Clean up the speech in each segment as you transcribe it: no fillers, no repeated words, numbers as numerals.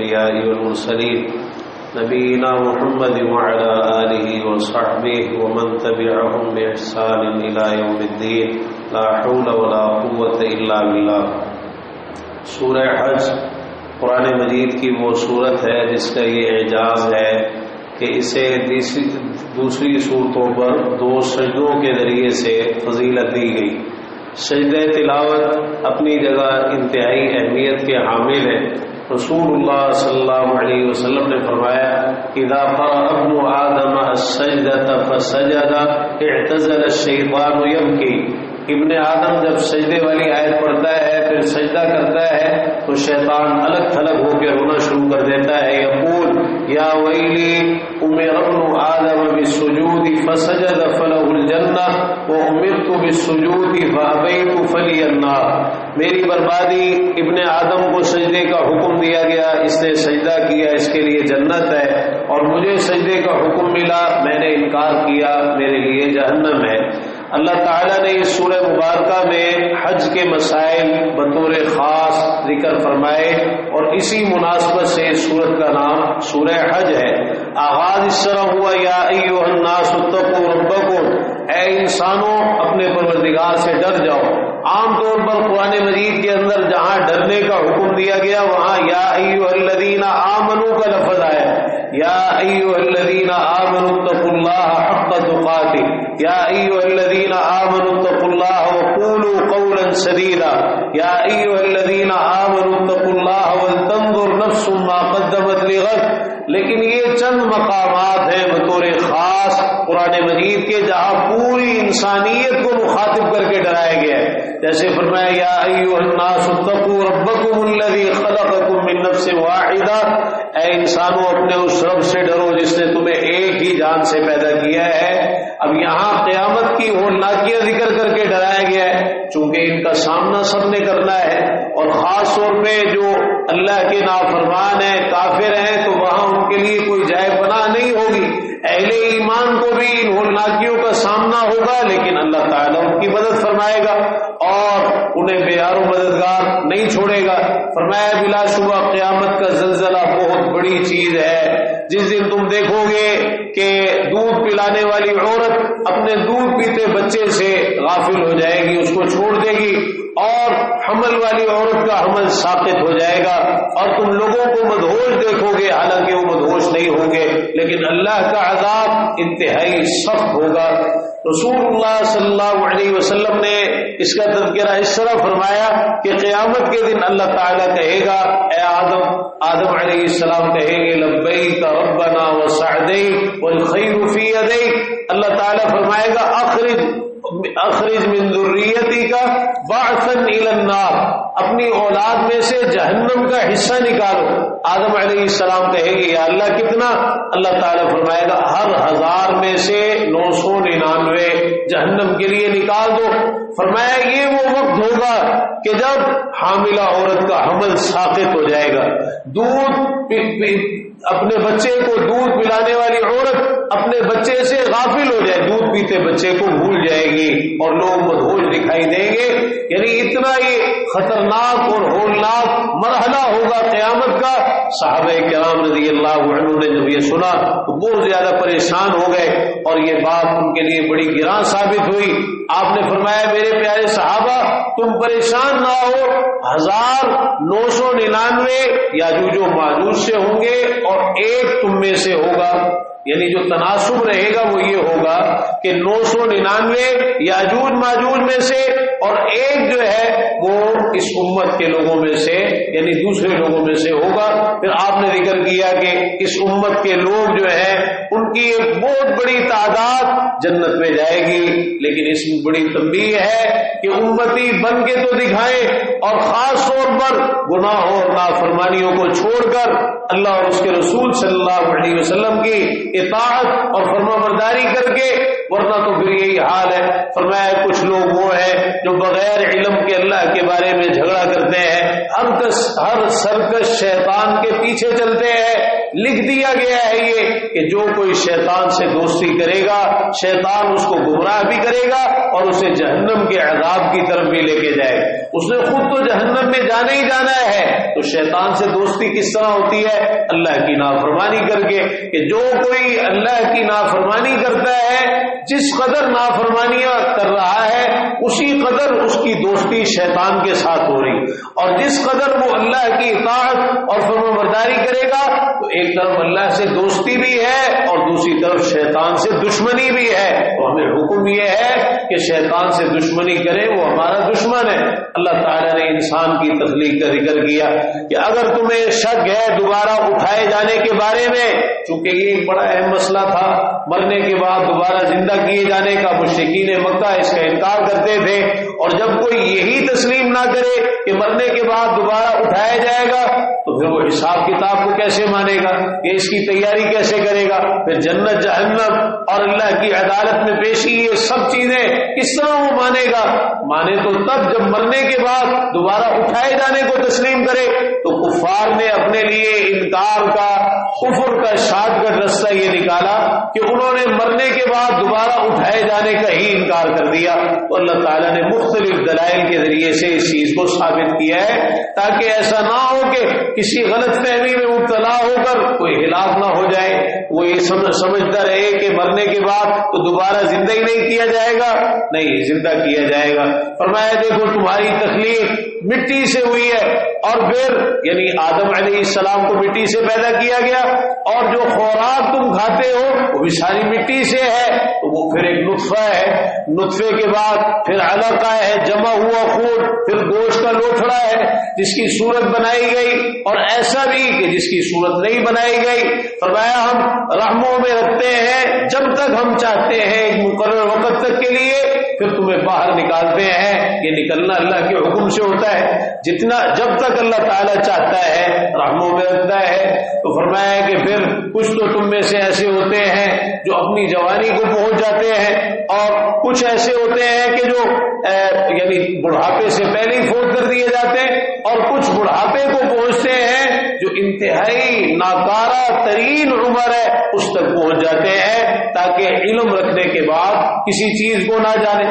الأنبياء والمرسلين نبينا محمد وعلى آله وصحبه ومن تبعهم بإحسان إلى يوم الدين لا حول ولا قوة إلا بالله۔ سورہ حج قرآن مجید کی وہ صورت ہے جس کا یہ اعجاز ہے کہ اسے دوسری صورتوں پر 2 سجدوں کے ذریعے سے فضیلت دی گئی۔ سجدہ تلاوت اپنی جگہ انتہائی اہمیت کے حامل ہے۔ رسول اللہ صلی اللہ علیہ وسلم نے فرمایا اذا قرأ ابن آدم السجدة فسجد اعتزل الشیطان یبکی۔ ابن آدم جب سجدے والی آیت پڑھتا ہے پھر سجدہ کرتا ہے تو شیطان الگ تھلگ ہو کے رونا شروع کر دیتا ہے۔ یقول یا ویلی امر ابن آدم بالسجود فسجد فله الجنہ وامرت بالسجود فابیت فلی النار۔ میری بربادی، ابن آدم کو سجدے کا حکم دیا گیا، اس نے سجدہ کیا، اس کے لیے جنت ہے، اور مجھے سجدے کا حکم ملا، میں نے انکار کیا، میرے لیے جہنم ہے۔ اللہ تعالیٰ نے اس سورہ مبارکہ میں حج کے مسائل بطور خاص ذکر فرمائے اور اسی مناسبت سے اس سورت کا نام سورہ حج ہے۔ آغاز اس طرح ہوا یا ایھا الناس اتقوا ربکم، اے انسانوں اپنے پروردگار سے ڈر جاؤ۔ عام طور پر قرآن مجید کے اندر جہاں ڈرنے کا حکم دیا گیا وہاں یا ایھا الذین آمنوا کا لفظ آیا، یا ایھا الذین آمنوا اتقوا اللہ حق تقاتہ، یا ایھا الذین آمنوا اتقوا اللہ وقولوا قولا سدیدا، یا ایھا الذین آمنوا اتقوا اللہ ولتنظر نفس ما قدمت لغد۔ لیکن یہ چند مقامات ہیں بطور خاص قرآن مجید کے جہاں پوری انسانیت کو مخاطب کر کے ڈرایا گیا ہے۔ جیسے فرمایا یا ایھا الناس اتقوا ربکم الذی خلقکم من نفس واحدہ، اے انسانوں اپنے اس رب سے ڈرو جس نے تمہیں ایک ہی جان سے پیدا کیا ہے۔ اب یہاں قیامت کی ہولناکیاں ذکر کر کے ڈرایا گیا ہے چونکہ ان کا سامنا سب نے کرنا ہے، اور خاص طور پہ جو اللہ کے نافرمان ہیں، کافر ہیں، تو وہاں ان کے لیے کوئی جائے پناہ نہیں ہوگی۔ اہل ایمان کو بھی ان ہولناکیوں کا سامنا ہوگا، لیکن اللہ تعالیٰ ان کی مدد فرمائے گا اور انہیں بے یار و مددگار نہیں چھوڑے گا۔ فرمایا بلا شبہ قیامت کا زلزلہ بہت بڑی چیز ہے۔ جس دن تم دیکھو گے کہ دودھ پلانے والی عورت اپنے دودھ پیتے بچے سے غافل ہو جائے گی، اس کو چھوڑ دے گی، اور حمل والی عورت کا حمل ساقط ہو جائے گا، اور تم لوگوں کو مدہوش دیکھو گے حالانکہ وہ مدہوش نہیں ہوں گے، لیکن اللہ کا عذاب انتہائی سخت ہوگا۔ رسول اللہ صلی اللہ علیہ وسلم نے اس کا تذکرہ اس طرح فرمایا کہ قیامت کے دن اللہ تعالیٰ کہے گا اے آدم علیہ السلام کہیں گے لبیک ربنا وسعدیک والخیر فی یدیک۔ اللہ تعالیٰ فرمائے گا اخرج من ذریتی کا بعثا الی النار، اپنی اولاد میں سے جہنم کا حصہ نکالو۔ آدم علیہ السلام کہیں گے یا اللہ کتنا؟ اللہ تعالیٰ فرمائے گا ہر 1000 میں سے 999 جہنم کے لیے نکال دو۔ فرمایا یہ وہ وقت ہوگا کہ جب حاملہ عورت کا حمل ساقط ہو جائے گا، اپنے بچے کو دودھ پلانے والی عورت اپنے بچے سے غافل ہو جائے، دودھ پیتے بچے کو بھول جائے گی اور لوگ مدہوش دکھائی دیں گے۔ یعنی اتنا یہ خطرناک اور ہولناک مرحلہ ہوگا قیامت کا۔ صحابہ کرام رضی اللہ عنہ نے جب یہ سنا تو بہت زیادہ پریشان ہو گئے اور یہ بات ان کے لیے بڑی گراں ثابت ہوئی۔ آپ نے فرمایا میرے پیارے صحابہ تم پریشان نہ ہو، 1999 یاجوج و ماجوج سے ہوں گے اور ایک تم میں سے ہوگا۔ یعنی جو تناسب رہے گا وہ یہ ہوگا کہ 999 یاجوج ماجوج میں سے اور ایک جو ہے وہ اس امت کے لوگوں میں سے یعنی دوسرے لوگوں میں سے ہوگا۔ پھر آپ نے ذکر کیا کہ اس امت کے لوگ جو ہیں ان کی ایک بہت بڑی تعداد جنت میں جائے گی، لیکن اس میں بڑی تنبیہ ہے کہ امتی بن کے تو دکھائیں اور خاص طور پر گناہوں اور نافرمانیوں کو چھوڑ کر اللہ اور اس کے رسول صلی اللہ علیہ وسلم کی اطاعت اور فرما برداری کر کے، ورنہ تو پھر یہی حال ہے۔ فرمایا کچھ لوگ وہ ہیں جو بغیر علم کے اللہ کے بارے میں جھگڑا کرتے ہیں، ہر سرکش شیطان کے پیچھے چلتے ہیں، لکھ دیا گیا ہے یہ کہ جو کوئی شیطان سے دوستی کرے گا شیطان اس کو گمراہ بھی کرے گا اور اسے جہنم کے عذاب کی طرف بھی لے کے جائے گا. اس نے خود تو جہنم میں جانا ہی جانا ہے. تو شیطان سے دوستی کس طرح ہوتی ہے؟ اللہ کی نافرمانی کر کے. کہ جو کوئی اللہ کی نافرمانی کرتا ہے جس قدر نافرمانیاں کر رہا ہے اسی قدر اس کی دوستی شیطان کے ساتھ ہو رہی. اور جس قدر وہ اللہ کی اطاعت اور فرمانبرداری کرے گا تو ایک طرف اللہ سے دوستی بھی ہے اور دوسری طرف شیطان سے دشمنی بھی ہے. تو ہمیں حکم یہ ہے کہ شیطان سے دشمنی کرے، وہ ہمارا دشمن ہے. اللہ تعالیٰ نے انسان کی تخلیق کا ذکر کیا کہ اگر تمہیں شک ہے دوبارہ اٹھائے جانے کے بارے میں، چونکہ یہ ایک بڑا اہم مسئلہ تھا مرنے کے بعد دوبارہ زندہ کیے جانے کا، مشرکین مکہ اس کا انکار کرتے تھے. اور جب کوئی یہی تسلیم نہ کرے کہ مرنے کے بعد دوبارہ اٹھایا جائے گا تو پھر وہ حساب کتاب کو کیسے مانے گا، کہ اس کی تیاری کیسے کرے گا، پھر جنت جہنم اور اللہ کی عدالت میں پیشی، یہ سب چیزیں کس طرح وہ مانے گا؟ مانے تو تب جب مرنے کے بعد دوبارہ اٹھائے جانے کو تسلیم کرے. تو کفار نے اپنے لیے انکار کا، کفر کا شارٹ کٹ رستہ یہ نکالا کہ انہوں نے مرنے کے بعد دوبارہ اٹھائے جانے کا ہی انکار کر دیا. تو اللہ تعالیٰ نے مختلف دلائل کے ذریعے سے اس چیز کو ثابت کیا ہے تاکہ ایسا نہ ہو کہ کسی غلط فہمی میں مبتلا ہو کر کوئی ہلاک نہ ہو جائے، وہ یہ سمجھتا رہے کہ مرنے کے بعد تو دوبارہ زندہ ہی نہیں کیا جائے گا. نہیں، زندہ کیا جائے گا. فرمایا دیکھو تمہاری تخلیق مٹی سے ہوئی ہے اور پھر یعنی آدم علیہ السلام کو مٹی سے پیدا کیا گیا اور جو خوراک تم کھاتے ہو وہ بھی ساری مٹی سے ہے. تو وہ پھر ایک نطفہ ہے، نطفے کے بعد پھر علقہ ہے، جمع ہوا خون، پھر گوشت کا لوتھڑا ہے جس کی صورت بنائی گئی اور ایسا بھی کہ جس کی صورت نہیں بنائی گئی. فرمایا ہم رحموں میں رکھتے ہیں جب تک ہم چاہتے ہیں ایک مقرر وقت تک کے لیے، پھر تمہیں باہر نکالتے ہیں. یہ نکلنا اللہ کے حکم سے ہوتا ہے، جتنا جب تک اللہ تعالیٰ چاہتا ہے رحموں میں رکھتا ہے. تو فرمایا کہ پھر کچھ تو تم میں سے ایسے ہوتے ہیں جو اپنی جوانی کو پہنچ جاتے ہیں اور کچھ ایسے ہوتے ہیں کہ جو یعنی بڑھاپے سے پہلے ہی فوت کر دیے جاتے ہیں اور کچھ بڑھاپے کو پہنچتے ہیں جو انتہائی ناکارہ ترین عمر ہے اس تک پہنچ جاتے ہیں تاکہ علم رکھنے کے بعد کسی چیز کو نہ جانے.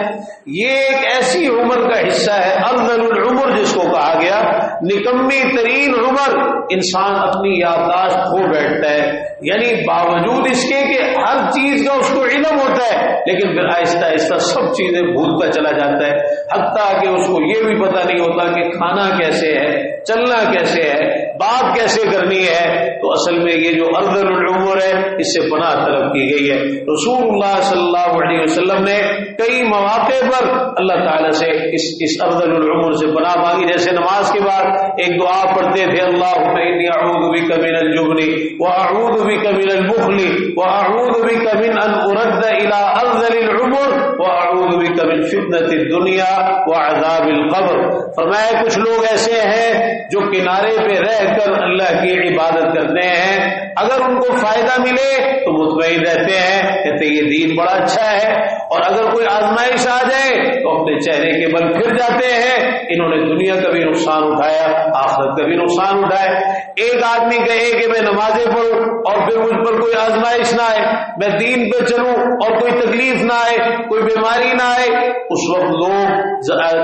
یہ ایک ایسی عمر کا حصہ ہے ارذل العمر جس کو کہا گیا، نکمی ترین عمر. انسان اپنی یادداشت کھو بیٹھتا ہے، یعنی باوجود اس کے کہ ہر چیز کا اس کو علم ہوتا ہے لیکن پھر آہستہ آہستہ سب چیزیں بھولتا چلا جاتا ہے، حتیٰ کہ اس کو یہ بھی پتہ نہیں ہوتا کہ کھانا کیسے ہے، چلنا کیسے ہے، بات کیسے کرنی ہے. تو اصل میں یہ جو ارذل العمر ہے اس سے پناہ طلب کی گئی ہے. رسول اللہ صلی اللہ علیہ وسلم نے کئی مواقع پر اللہ تعالیٰ سے اس ارذل العمر سے پناہ مانگی. جیسے نماز کے بعد ایک دعا پڑھتے تھے، اللہم انی اعوذ بک من الجبن واعوذ بک من البخل واعوذ بک من ان ارد الى ارذل العمر واعوذ بک من فتنة الدنیا وعذاب القبر. فرمایا کچھ لوگ ایسے ہیں جو کنارے پہ رہ کر اللہ کی عبادت کرتے ہیں، اگر ان کو فائدہ ملے تو مطمئن رہتے ہیں، کہتے یہ دین بڑا اچھا ہے، اور اگر کوئی آزمائش آ جائے تو اپنے چہرے کے بل پھر جاتے ہیں. انہوں نے دنیا کا بھی نقصان اٹھایا، آخرت کا بھی نقصان اٹھایا. ایک آدمی کہے کہ میں نمازیں پڑھوں اور پھر مجھ پر کوئی آزمائش نہ آئے، میں دین پہ چلوں اور کوئی تکلیف نہ آئے، کوئی بیماری نہ آئے. اس وقت لوگ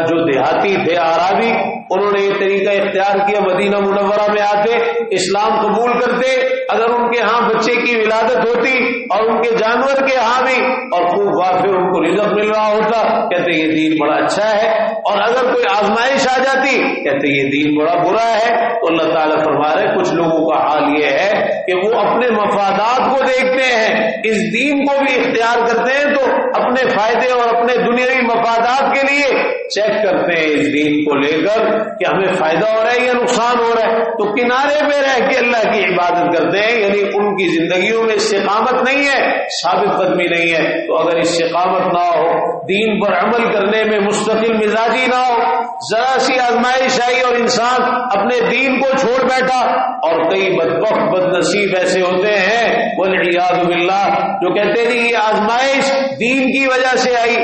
جو دیہاتی تھے، عربی، انہوں نے یہ طریقہ اختیار کیا، مدینہ منورہ میں آتے، اسلام قبول کرتے، اگر ان کے ہاں بچے کی ولادت ہوتی اور ان کے جانور کے ہاں بھی اور خوب وافر ان کو رزق مل رہا ہوتا، کہتے یہ دین بڑا اچھا ہے. اور اگر کوئی آزمائش آ جاتی کہتے یہ دین بڑا برا ہے. تو اللہ تعالیٰ فرما رہے کچھ لوگوں کا حال یہ ہے کہ وہ اپنے مفادات کو دیکھتے ہیں، اس دین کو بھی اختیار کرتے ہیں تو اپنے فائدے اور اپنے دنیاوی مفادات کے لیے چیک کرتے ہیں اس دین کو لے کر کہ ہمیں فائدہ ہو رہا ہے یا نقصان ہو رہا ہے. تو کنارے پہ رہ کے اللہ کی عبادت کرتے ہیں، یعنی ان کی زندگیوں میں استقامت نہیں ہے، ثابت قدمی نہیں ہے. تو اگر استقامت نہ ہو، دین پر عمل کرنے میں مستقل مزاجی نہ ہو، ذرا سی آزمائش آئی اور انسان اپنے دین کو چھوڑ بیٹھا. اور کئی بدبخت بد نصیب ایسے ہوتے ہیں والعیاذ باللہ جو کہتے ہیں یہ آزمائش دین کی وجہ سے آئی.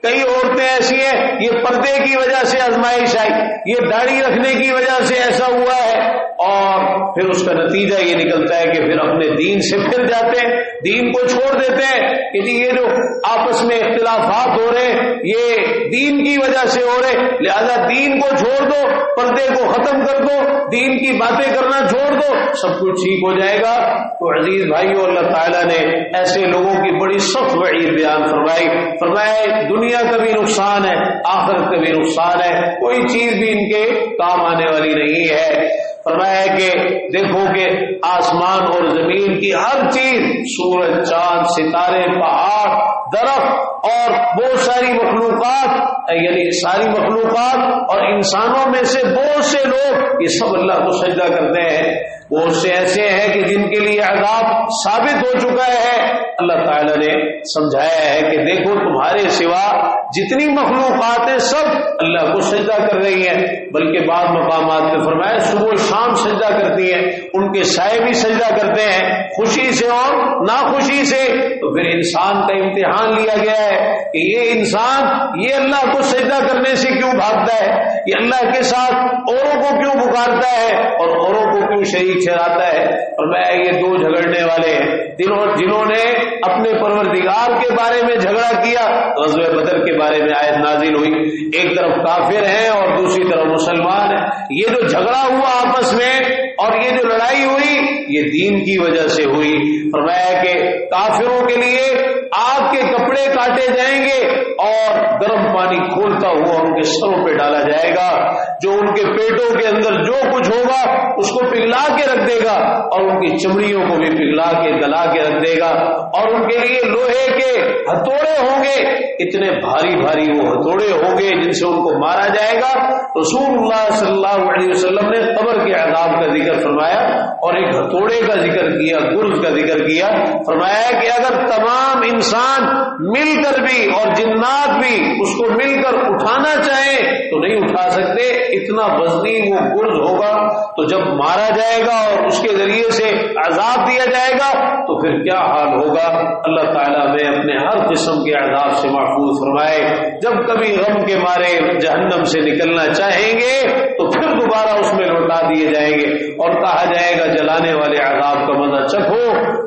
کئی عورتیں ایسی ہیں یہ پردے کی وجہ سے آزمائش آئی, یہ داڑھی رکھنے کی وجہ سے ایسا ہوا ہے, اور پھر اس کا نتیجہ یہ نکلتا ہے کہ پھر اپنے دین سے پھر جاتے ہیں, دین کو چھوڑ دیتے ہیں کہ جی یہ جو آپس میں اختلافات ہو رہے ہیں یہ دین کی وجہ سے ہو رہے, لہذا دین کو چھوڑ دو, پردے کو ختم کر دو, دین کی باتیں کرنا چھوڑ دو, سب کچھ ٹھیک ہو جائے گا. تو عزیز بھائیو, اللہ تعالیٰ نے ایسے لوگوں کی بڑی سخت وعید بیان فرمائی. فرمایا دنیا کا بھی نقصان ہے, آخرت کا بھی نقصان ہے, کوئی چیز بھی ان کے کام آنے والی نہیں ہے. فرمایا کہ دیکھو کہ آسمان اور زمین کی ہر چیز, سورج, چاند, ستارے, پہاڑ, درخت اور بہت ساری مخلوقات, یعنی ساری مخلوقات اور انسانوں میں سے بہت سے لوگ یہ سب اللہ کو سجدہ کرتے ہیں. بہت سے ایسے ہیں کہ جن کے لیے عذاب ثابت ہو چکا ہے. اللہ تعالیٰ نے سمجھایا ہے کہ دیکھو تمہارے سوا جتنی مخلوقات ہیں سب اللہ کو سجدہ کر رہی ہیں, بلکہ بعض مقامات میں فرمایا صبح شام سجدہ کرتی ہیں, ان کے سائے بھی سجدہ کرتے ہیں, خوشی سے اور ناخوشی سے. تو پھر انسان کا امتحان لیا گیا ہے کہ یہ انسان یہ اللہ کو سجدہ کرنے سے کیوں بھاگتا ہے, یہ اللہ کے ساتھ اوروں کو کیوں پکارتا ہے اور اوروں کو کیوں شریک ٹھہراتا ہے. اور میں یہ دو جھگڑنے والے ہیں جنہوں نے اپنے پروردگار کے بارے میں جھگڑا کیا, غزوہ بدر کے بارے میں آیت نازل ہوئی, ایک طرف کافر ہیں اور دوسری طرف مسلمان ہیں. یہ جو جھگڑا ہوا آپس میں اور یہ جو لڑائی ہوئی یہ دین کی وجہ سے ہوئی. فرمایا کہ کافروں کے لیے آگ کے کپڑے کاٹے جائیں گے اور گرم پانی کھولتا ہوا ان کے سروں پہ ڈالا جائے گا, جو ان کے پیٹوں کے اندر جو کچھ ہوگا اس کو پگھلا کے رکھ دے گا اور ان کی چمڑیوں کو بھی پگھلا کے گلا کے رکھ دے گا, اور ان کے لیے لوہے کے ہتھوڑے ہوں گے, اتنے بھاری بھاری وہ ہتھوڑے ہوں گے جن سے ان کو مارا جائے گا. رسول اللہ صلی اللہ علیہ وسلم نے قبر کے عذاب کا ذکر فرمایا اور ایک ہتھوڑے کا ذکر کیا, گرز کا ذکر کیا. فرمایا کہ اگر تمام انسان مل کر بھی اور جنات بھی اس کو مل کر اٹھانا چاہیں تو نہیں اٹھا سکتے, اتنا وزنی وہ گرز ہوگا. تو جب مارا جائے گا اور اس کے ذریعے سے عذاب دیا جائے گا تو پھر کیا حال ہوگا. اللہ تعالیٰ میں اپنے ہر قسم کے عذاب سے محفوظ فرمائے. جب کبھی غم کے مارے جہنم سے نکلنا چاہیں گے تو پھر دوبارہ اس میں لوٹا دیے جائیں گے اور کہا جائے گا جلانے والے عذاب کا مزہ چکھو.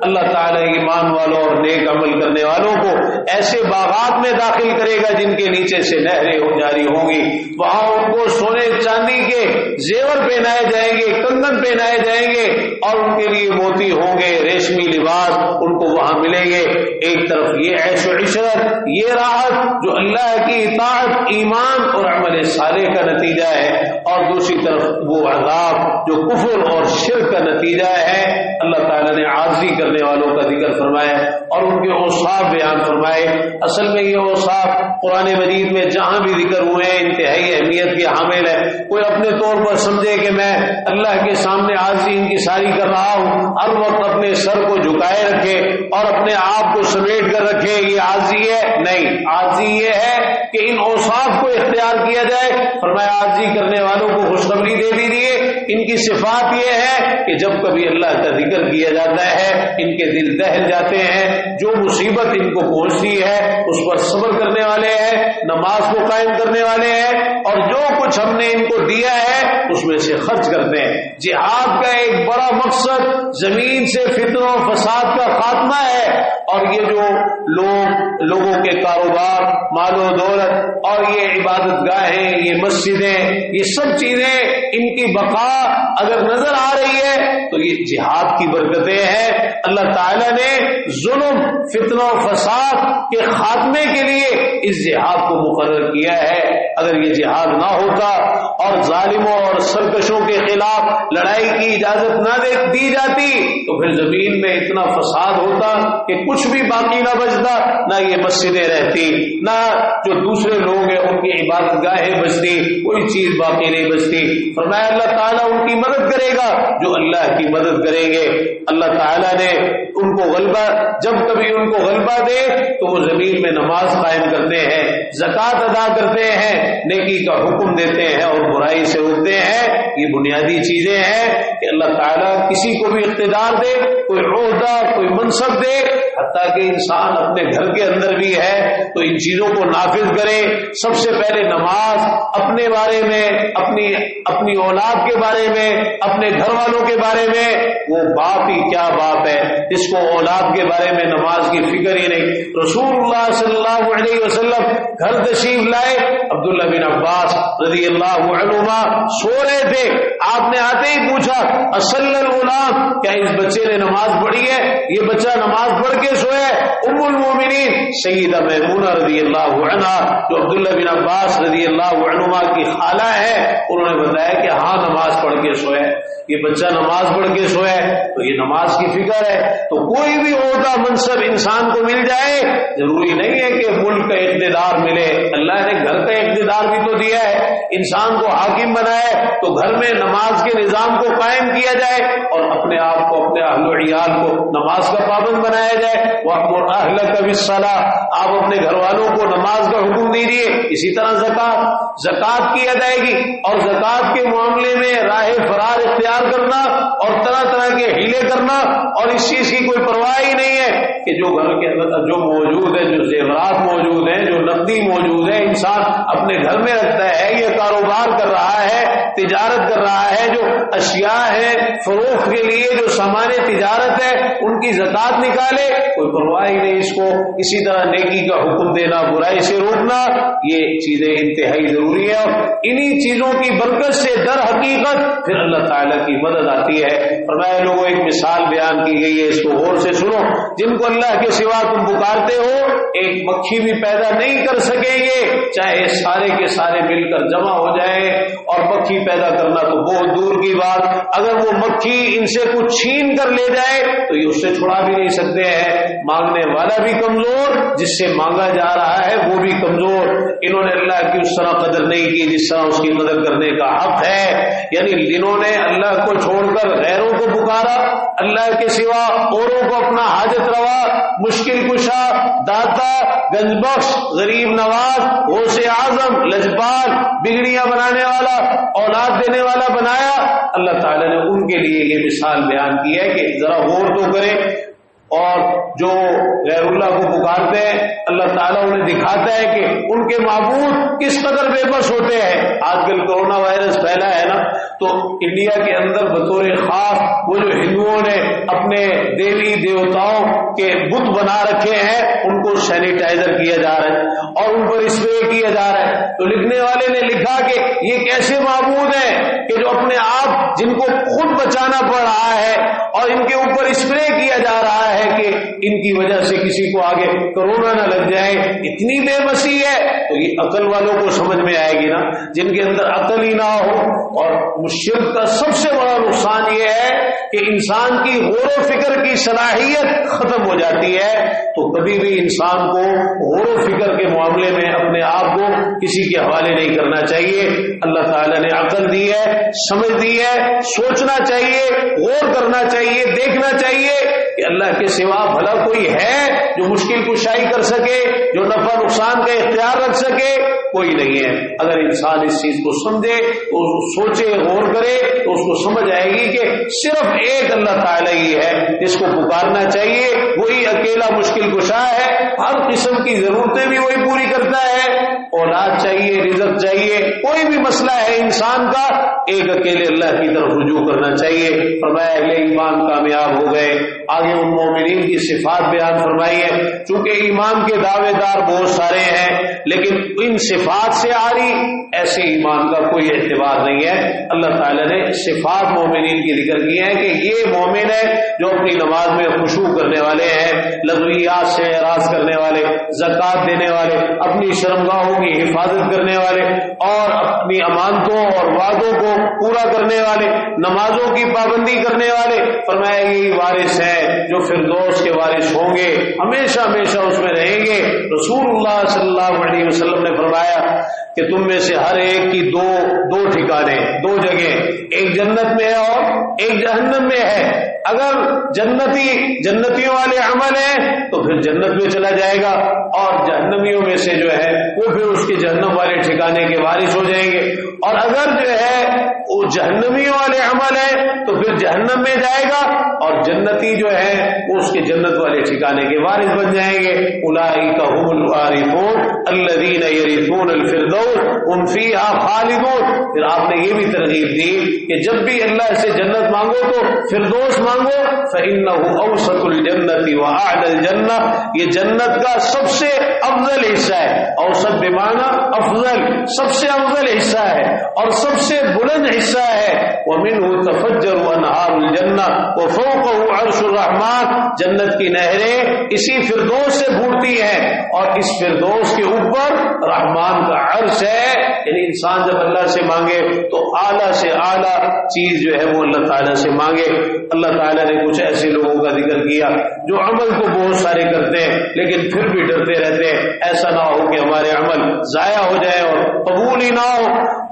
اللہ تعالیٰ ایمان والوں اور نیک عمل کرنے والوں کو ایسے باغات میں داخل کرے گا جن کے نیچے سے نہریں جاری ہوں گی, وہاں ان کو سونے چاندی کے زیور پہنائے جائیں گے, کنگن پہنائے جائیں گے اور ان کے لیے موتی ہوں گے, ریشمی لباس ان کو وہاں ملیں گے. ایک طرف یہ عیش و عشرت, یہ راحت جو اللہ کی اطاعت, ایمان اور عمل صالح کا نتیجہ ہے, اور دوسری طرف وہ عذاب جو کفر اور شرک کا نتیجہ ہے. اللہ تعالیٰ نے عاجزی کرنے والوں کا ذکر فرمایا اور ان کے اوصاف بیان فرمائے. اصل میں یہ اوصاف قرآن مجید میں جہاں بھی ذکر ہوئے ہیں انتہائی اہمیت کے حامل ہے. کوئی اپنے طور پر سمجھے کہ میں اللہ کے سامنے عاجزی ان کی ساری کر رہا ہوں, ہر وقت اپنے سر کو جھکائے رکھے اور اپنے آپ کو سمیٹ کر رکھے, یہ عاجزی ہے؟ نہیں, عاجزی یہ ہے کہ ان اوصاف کو اختیار کیا جائے. فرمایا عاجزی کرنے والوں کو خوشخبری دے دیجیے, ان کی صفات یہ ہے کہ جب کبھی اللہ کا ذکر کیا جاتا ہے ان کے دل دہل جاتے ہیں, جو مصیبت ان کو پہنچتی ہے اس پر صبر کرنے والے ہیں, نماز کو قائم کرنے والے ہیں, اور جو کچھ ہم نے ان کو دیا ہے اس میں سے خرچ کرتے ہیں. جہاد کا ایک بڑا مقصد زمین سے فتنوں و فساد کا خاتمہ ہے, اور یہ جو لوگوں کے کاروبار, مال و دولت اور یہ عبادت گاہیں, یہ مسجدیں, یہ سب چیزیں ان کی بقا اگر نظر آ رہی ہے تو یہ جہاد کی برکتیں ہیں. اللہ تعالیٰ نے ظلم, فتنہ و فساد کے خاتمے کے لیے اس جہاد کو مقرر کیا ہے. اگر یہ جہاد نہ ہوتا اور ظالموں اور سرکشوں کے خلاف لڑائی کی اجازت نہ دی جاتی تو پھر زمین میں اتنا فساد ہوتا کہ کچھ بھی باقی نہ بچتا، نہ یہ مسجدیں رہتی، نہ جو دوسرے لوگ ہیں ان کی عبادت گاہیں بچتی، کوئی چیز باقی نہیں بچتی۔ فرمایا اللہ تعالیٰ ان کی مدد کرے گا جو اللہ کی مدد کریں گے۔ اللہ تعالیٰ نے ان کو غلبہ، جب کبھی ان کو غلبہ دے تو وہ زمین میں نماز قائم کرتے ہیں، زکوٰۃ ادا کرتے ہیں، نیکی کا حکم دیتے ہیں اور برائی سے روکتے ہیں۔ یہ بنیادی چیزیں ہیں کہ اللہ تعالیٰ کسی کو بھی اقتدار دے، کوئی عہدہ، کوئی منصب دے، حتیٰ کہ انسان اپنے گھر کے اندر بھی ہے تو ان چیزوں کو نافذ کرے۔ سب سے پہلے نماز اپنے بارے میں، اپنی اولاد کے بارے میں، اپنے گھر والوں کے بارے میں، وہ باپ ہی کیا باپ ہے جس کو اولاد کے بارے میں نماز کی فکر ہی نہیں۔ رسول اللہ صلی اللہ علیہ وسلم گھر تشریف لائے، عبداللہ بن عباس رضی اللہ عنہما سو رہے تھے، آپ نے آتے ہی پوچھا اصل الغلام، کیا اس بچے نے نماز پڑھی ہے؟ یہ بچہ نماز پڑھ کے سویا ہے۔ ام المومنین سیدہ میمونہ رضی اللہ عنہا جو عبداللہ بن عباس رضی اللہ عنہما کی خالہ ہے، انہوں نے بتایا کہ ہاں نماز پڑھ کے سویا ہے، یہ بچہ نماز پڑھ کے سویا ہے، تو یہ نماز کی فکر ہے۔ تو کوئی بھی عہدہ منصب انسان کو مل جائے، ضروری نہیں ہے کہ ملک کا اقتدار ملے، اللہ نے گھر کا اقتدار بھی تو دیا ہے، انسان کو حاکم بنایا ہے، تو گھر میں نماز کے نظام کو قائم کیا جائے اور اپنے آپ کو، اپنے اہل و عیال کو نماز کا پابند بنایا جائے۔ وَأْمُرْ أَهْلَكَ بِالصَّلَاةِ، آپ اپنے گھر والوں کو نماز کا حکم دیجیے۔ اسی طرح زکوٰۃ کی ادائیگی اور زکوٰۃ کے معاملے میں راہ فرار اختیار کرنا اور طرح طرح کے ہیلے کرنا، اور اس چیز کی کوئی پرواہ ہی نہیں ہے کہ جو گھر کے اندر جو موجود ہے، جو زیورات موجود ہیں، جو نقدی موجود ہے، انسان اپنے گھر میں رکھتا ہے، یہ کاروبار کر رہا ہے، تجارت کر رہا ہے، جو اشیاء ہے فروخت کے لیے جو سامان تجارت ہے ان کی زکوٰۃ نکالے، کوئی پرواہ ہی نہیں اس کو۔ اسی طرح نیکی کا حکم دینا، برائی سے روکنا، یہ چیزیں انتہائی ضروری ہے، اور انہی چیزوں کی برکت سے در حقیقت پھر اللہ تعالیٰ کی مدد آتی ہے۔ فرمایا لوگوں ایک مثال بیان کی گئی ہے، اس کو غور سے سنو، جن کو اللہ کے سوا تم پکارتے ہو ایک مکھی بھی پیدا نہیں کر سکیں گے، چاہے سارے کے سارے مل کر جمع ہو جائے، اور مکھی پیدا کرنا تو بہت دور کی بات، اگر وہ مکھی ان سے کچھ چھین کر لے جائے تو یہ اس سے چھڑا بھی نہیں سکتے ہیں۔ مانگنے والا بھی کمزور، جس سے مانگا جا رہا ہے وہ بھی کمزور۔ انہوں نے اللہ کی اس طرح قدر نہیں کی جس طرح اس کی مدد کرنے کا حق ہے، یعنی جنہوں نے اللہ کو چھوڑ کر غیروں کو پکارا، اللہ کے سوا اوروں کو اپنا حاجت روا، مشکل کشا، داتا، گنج بخش، غریب نواز، غوث اعظم، لجپال، بگڑیاں بنانے والا، اولاد دینے والا بنایا، اللہ تعالیٰ نے ان کے لیے یہ مثال بیان کی ہے کہ ذرا غور تو کریں۔ اور جو غیر اللہ کو پکارتے ہیں اللہ تعالیٰ انہیں دکھاتا ہے کہ ان کے معبود کس قدر بے بس ہوتے ہیں۔ آج کل کورونا وائرس پھیلا ہے نا، تو انڈیا کے اندر بطور خاص وہ جو ہندوؤں نے اپنے دیوی دیوتاؤں کے بت بنا رکھے ہیں ان کو سینیٹائزر کیا جا رہا ہے اور ان پر اسپرے کیا جا رہا ہے۔ تو لکھنے والے نے لکھا کہ یہ کیسے معبود ہیں کہ جو اپنے آپ جن کو خود بچانا پڑ رہا ہے اور ان کے اوپر اسپرے کیا جا رہا ہے کہ ان کی وجہ سے کسی کو آگے کرونا نہ لگ جائے۔ اتنی بے بسی ہے تو یہ عقل والوں کو سمجھ میں آئے گی نا، جن کے اندر عقل ہی نہ ہو۔ اور شرک کا سب سے بڑا نقصان یہ ہے کہ انسان کی غور و فکر کی صلاحیت ختم ہو جاتی ہے۔ تو کبھی بھی انسان کو غور و فکر کے معاملے میں اپنے آپ کو کسی کے حوالے نہیں کرنا چاہیے۔ اللہ تعالیٰ نے عقل دی ہے، سمجھ دی ہے، سوچنا چاہیے، غور کرنا چاہیے، دیکھنا چاہیے کہ اللہ کے سوا بھلا کوئی ہے جو مشکل کشائی کر سکے، جو نفع نقصان کا اختیار رکھ سکے؟ کوئی نہیں ہے۔ اگر انسان اس چیز کو سمجھے تو سوچے، غور کرے تو اس کو سمجھ آئے گی کہ صرف ایک اللہ تعالیٰ ہی ہے جس کو پکارنا چاہیے، وہی اکیلا مشکل کشا ہے، ہر قسم کی ضرورتیں بھی وہی پوری کرتا ہے۔ اولاد چاہیے، رزق چاہیے، کوئی بھی مسئلہ ہے انسان کا، ایک اکیلے اللہ کی طرف رجوع کرنا چاہیے۔ فرمایا اہل ایمان کامیاب ہو گئے۔ آگے ان مومنین کی صفات بیان فرمائی ہے، چونکہ ایمان کے دعوے دار بہت سارے ہیں لیکن ان سے صفات سے عاری، ایسے ایمان کا کوئی اعتبار نہیں ہے۔ اللہ تعالیٰ نے صفات مومنین کی ذکر کی ہے کہ یہ مومن ہے جو اپنی نماز میں خشوع کرنے والے ہیں، لغویات سے اعراض کرنے والے، زکوٰۃ دینے والے، اپنی شرمگاہوں کی حفاظت کرنے والے اور اپنی امانتوں اور وعدوں کو پورا کرنے والے، نمازوں کی پابندی کرنے والے۔ فرمایا یہی وارث ہیں جو فردوس کے وارث ہوں گے، ہمیشہ ہمیشہ اس میں رہیں گے۔ رسول اللہ صلی اللہ علیہ وسلم نے فرمایا کہ تم میں سے ہر ایک کی دو ٹھکانے، دو جگہ، ایک جنت میں ہے اور ایک جہنم میں ہے۔ اگر جنتیوں والے عمل ہیں تو پھر جنت میں چلا جائے گا، اور جہنمیوں میں سے جو ہے وہ پھر اس کے جہنم والے ٹھکانے کے وارث ہو جائیں گے۔ اور اگر جو ہے وہ جہنمیوں والے عمل ہے تو پھر جہنم میں جائے گا، اور جنتی جو ہے وہ اس کے جنت والے ٹھکانے کے وارث بن جائیں گے۔ اولئک هم الوارثون الذین یرثون الفردوس هم فیہا خالدون۔ پھر آپ نے یہ بھی ترغیب دی کہ جب بھی اللہ سے جنت مانگو تو فردوس مانگو، فإنہ اوسط الجنت وأعلی الجنہ، یہ جنت کا سب سے افضل حصہ ہے۔ اوسط بمعنی افضل، سب سے افضل حصہ ہے اور سب سے بلند حصہ ہے۔ ومنہ تفجر انہار الجنہ وفوقہ عرش الرحمن، جنت کی نہریں اسی فردوس سے پھوٹتی ہیں اور اس فردوس کے اوپر رحمان کا عرش ہے۔ یعنی انسان جب اللہ سے مانگے تو اعلیٰ سے اعلیٰ چیز جو ہے وہ اللہ تعالیٰ سے مانگے۔ اللہ تعالیٰ نے کچھ ایسے لوگوں کا ذکر کیا جو عمل تو بہت سارے کرتے ہیں لیکن پھر بھی ڈرتے رہتے ہیں، ایسا نہ ہو کہ ہمارے عمل ضائع ہو جائے اور قبول ہی نہ ہو،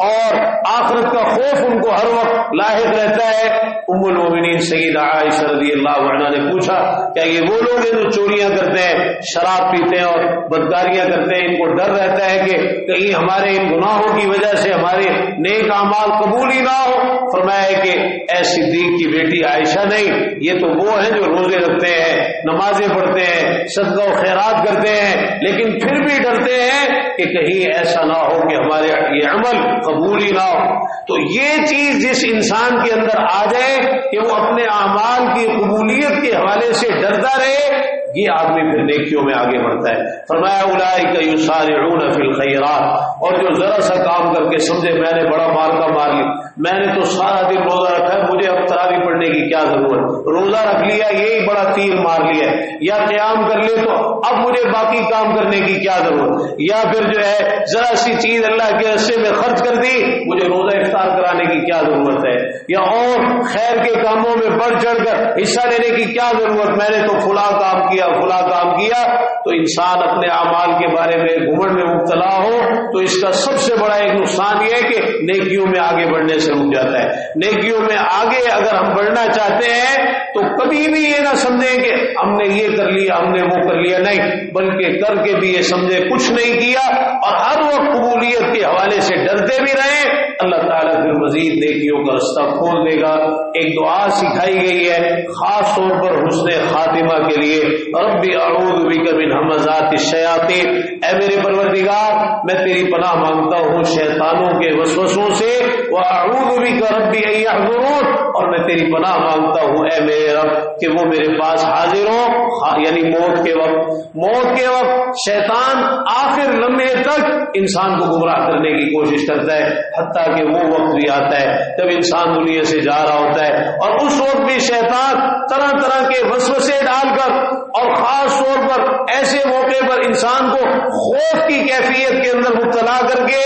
اور آخرت کا خوف ان کو ہر وقت لاحق رہتا ہے۔ ام المومنین سیدہ عائشہ رضی اللہ عنہا نے پوچھا کیا یہ وہ لوگ ہیں جو چوریاں کرتے ہیں، شراب پیتے ہیں اور بدکاریاں کرتے ہیں، ان کو ڈر رہتا ہے کہ کہیں ہمارے ان گناہوں کی وجہ سے ہمارے نیک اعمال قبول ہی نہ ہو؟ فرمایا کہ اے صدیق کی بیٹی عائشہ نہیں، یہ تو وہ ہیں جو روزے رکھتے ہیں، نمازیں پڑھتے ہیں، صدقہ و خیرات کرتے ہیں، لیکن پھر بھی ڈرتے ہیں کہ کہیں ایسا نہ ہو کہ ہمارے یہ عمل قبول ہی نہ ہو۔ تو یہ چیز جس انسان کے اندر آ جائے کہ وہ اپنے اعمال کی قبولیت کے حوالے سے ڈرتا رہے، یہ آدمی پھر نیکیوں میں آگے بڑھتا ہے۔ فرمایا اولئک یسارعون فی الخیرات، اور جو ذرا سا کام کر کے سمجھے میں نے بڑا مارکا مار لی، میں نے تو سارا دن روزہ رکھا ہے، مجھے اب تراویح پڑھنے کی کیا ضرورت، روزہ رکھ لیا یہی بڑا تیر مار لیا، یا قیام کر لے تو اب مجھے باقی کام کرنے کی کیا ضرورت، یا پھر جو ہے ذرا سی چیز اللہ کے راستے میں خرچ کر دی، مجھے روزہ افطار کرانے کی کیا ضرورت ہے، یا اور خیر کے کاموں میں بڑھ چڑھ کر حصہ لینے کی کیا ضرورت، میں نے تو فلاں کام کیا فلاں کام کیا۔ تو انسان اپنے اعمال کے بارے میں گھمنڈ میں مبتلا ہو تو اس کا سب سے بڑا ایک نقصان یہ ہے کہ نیکیوں میں آگے بڑھنے سے رک جاتا ہے۔ نیکیوں میں آگے اگر ہم بڑھنا چاہتے ہیں تو کبھی بھی یہ نہ سمجھیں کہ ہم نے یہ کر لیا ہم نے وہ کر لیا، نہیں، بلکہ کر کے بھی یہ سمجھے کچھ نہیں کیا، اور ہر وقت قبولیت کے حوالے سے ڈرتے بھی رہیں، اللہ تعالیٰ پھر مزید نیکیوں کا رستہ کھول دے گا۔ ایک دعا سکھائی گئی ہے خاص طور پر حسن خاتمہ کے لیے، رب اعوذ بک من ہمزات الشیاطین، اے میرے پروردگار میں تیری پناہ مانگتا ہوں شیطانوں کے وسوسوں سے، واعوذ بک رب ان یحضرون، اور میں تیری پناہ مانگتا ہوں اے میرے رب کہ وہ میرے پاس حاضر ہوں، یعنی موت کے وقت شیطان آخر لمحے تک انسان کو گمراہ کرنے کی کوشش کرتا ہے، حتیٰ کہ وہ وقت بھی آتا ہے جب انسان دنیا سے جا رہا ہوتا ہے، اور اس وقت بھی شیطان طرح طرح کے وسوسے ڈال کر، اور خاص طور پر ایسے موقع پر انسان کو خوف کی کیفیت کے اندر مبتلا کر کے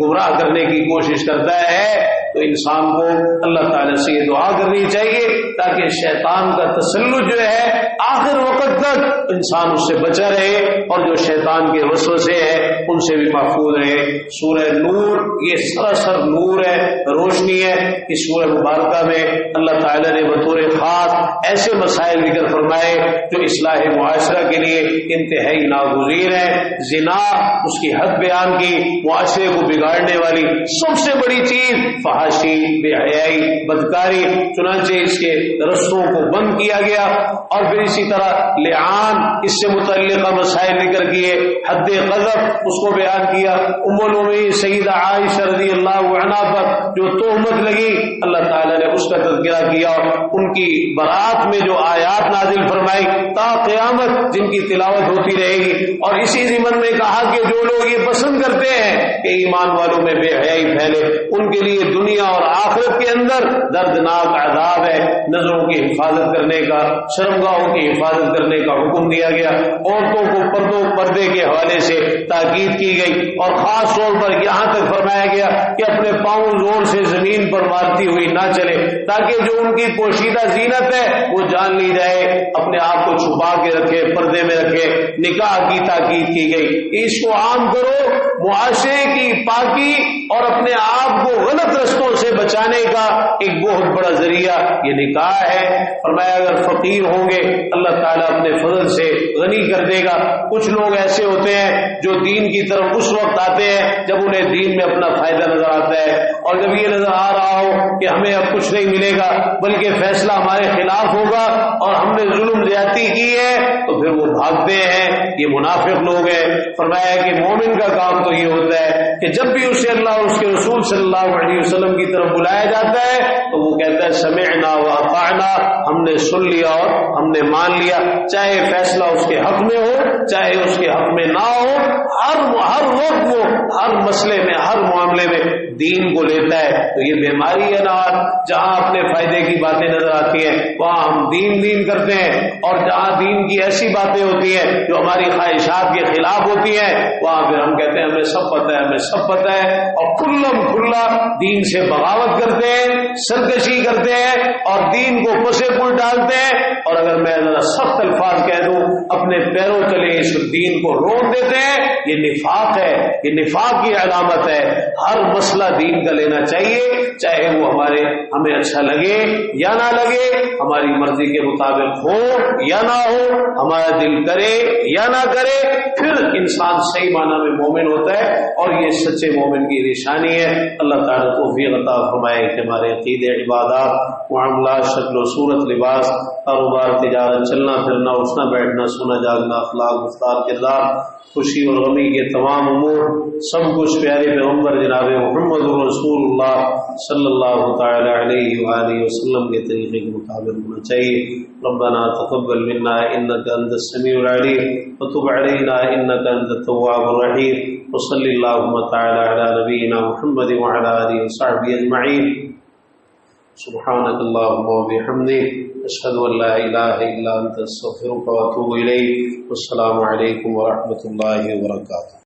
گمراہ کرنے کی کوشش کرتا ہے۔ تو انسان کو اللہ تعالیٰ سے یہ دعا کرنی چاہیے تاکہ شیطان کا تسلط جو ہے آخر وقت تک انسان اس سے بچا رہے، اور جو شیطان کے وسوسے ہیں ان سے بھی محفوظ رہے۔ سورہ نور یہ سراسر نور ہے، روشنی ہے۔ اس سورہ مبارکہ میں اللہ تعالیٰ نے بطور خاص ایسے مسائل ذکر فرمائے جو اصلاح معاشرہ کے لیے انتہائی ناگزیر ہیں۔ زنا، اس کی حد بیان کی، معاشرے کو بگاڑنے والی سب سے بڑی چیز فحاشی، بے حیائی، بدکاری، چنانچہ اس کے رستوں کو بند کیا گیا۔ اور پھر اسی طرح لعان، اس سے متعلقہ مسائل ذکر کیے، حد قذف، اس کو بیان کیا۔ ام المؤمنین سیدہ عائشہ رضی اللہ عنہا پر جو تہمت لگی اللہ تعالیٰ نے اس کا تذکرہ کیا، اور ان کی برات میں جو آیات نازل فرمائی تا قیامت جن کی تلاوت ہوتی رہے گی۔ اور اسی ضمن میں کہا کہ جو لوگ یہ پسند کرتے ہیں کہ ایمان والوں میں بے حیائی پھیلے، ان کے لیے دنیا اور آخرت کے اندر دردناک عذاب ہے۔ نظروں کی حفاظت کرنے کا، شرمگاہوں کی حفاظت کرنے کا حکم دیا گیا، عورتوں کو پردے کے حوالے سے تاکید کی گئی، اور خاص طور پر یہاں تک فرمایا گیا کہ اپنے پاؤں زور سے زمین پر مارتی ہوئی نہ چلے، تاکہ جو ان کی پوشیدہ زینت ہے وہ جان لی جائے، اپنے آپ کو چھپا کے رکھے، پردے میں رکھے۔ نکاح کی تاکید کی گئی، اس کو عام کرو، معاشرے کی پاکی اور اپنے آپ کو غلط رستوں سے بچانے کا ایک بہت بڑا ذریعہ یہ نکاح ہے۔ فرمایا اگر فقیر ہوں گے اللہ تعالیٰ اپنے فضل سے غنی کر دے گا۔ کچھ لوگ ایسے ہوتے ہیں جو دین کی طرف اس وقت آتے ہیں جب انہیں دین میں اپنا فائدہ نظر آتا ہے، اور جب یہ نظر آ رہا ہو کہ ہمیں اب کچھ نہیں ملے گا بلکہ فیصلہ ہمارے خلاف ہوگا اور ہم نے ظلم زیادتی کی ہے تو پھر وہ بھاگتے ہیں، یہ منافق لوگ ہیں۔ فرمایا کہ مومن کا کام تو یہ ہوتا ہے کہ جب بھی اسے اللہ اور اس کے رسول صلی اللہ علیہ وسلم کی طرف بلایا جاتا ہے تو وہ کہتا ہے سمعنا واطعنا، ہم نے سن لیا اور ہم نے مان لیا، چاہے فیصلہ اس کے حق میں ہو چاہے اس کے حق میں نہ ہو، ہر وقت وہ ہر مسئلے میں ہر معاملے میں دین کو لیتا ہے۔ تو یہ بیماری ہے نا، جہاں اپنے فائدے کی باتیں نظر آتی ہیں وہاں ہم دین کرتے ہیں، اور جہاں دین کی ایسی باتیں ہوتی ہیں جو ہماری خواہشات کے خلاف ہوتی ہیں وہاں پھر ہم کہتے ہیں ہمیں سب پتہ ہے، ہمیں سب پتہ ہے، اور کھلا دین سے بغاوت کرتے ہیں، سرکشی کرتے ہیں اور دین کو پسے پل ڈالتے ہیں۔ اور اگر میں ذرا سخت الفاظ کہہ دوں اپنے پیروں تلے اس دین کو روک دیتے ہیں، یہ نفاق ہے، یہ نفاق کی علامت ہے۔ ہر مسئلہ دین کا لینا چاہیے، چاہے وہ ہمیں اچھا لگے یا نہ لگے، ہماری مرضی کے مطابق ہو یا نہ ہو، ہمارا دل کرے یا نہ کرے، پھر انسان صحیح معنی میں مومن ہوتا ہے، اور یہ سچے مومن کی نشانی ہے۔ اللہ تعالیٰ توفیق عطا فرمائے کہ ہمارے عقیدے، عبادات، معاملات، شکل و صورت، لباس، کاروبار، تجارت، چلنا پھرنا، اٹھنا بیٹھنا، سونا جاگنا، اخلاق، گفتار، کردار، خوشی اور غمی کے تمام امور سب کچھ پیارے پیغمبر جناب محمد رسول اللہ صلی اللہ تعالی علیہ وآلہ وسلم کے طریقے کے مطابق ہونا چاہیے۔ ربنا تقبل منا انك انت السميع العليم وتب علينا انك انت التواب الرحيم وصلى اللهم تعالى على نبينا محمد وعلى اله وصحبه اجمعين سبحانك اللهم وبحمدك اشهد ان لا اله الا انت استغفرك واتوب اليك والسلام عليكم ورحمة الله وبركاته۔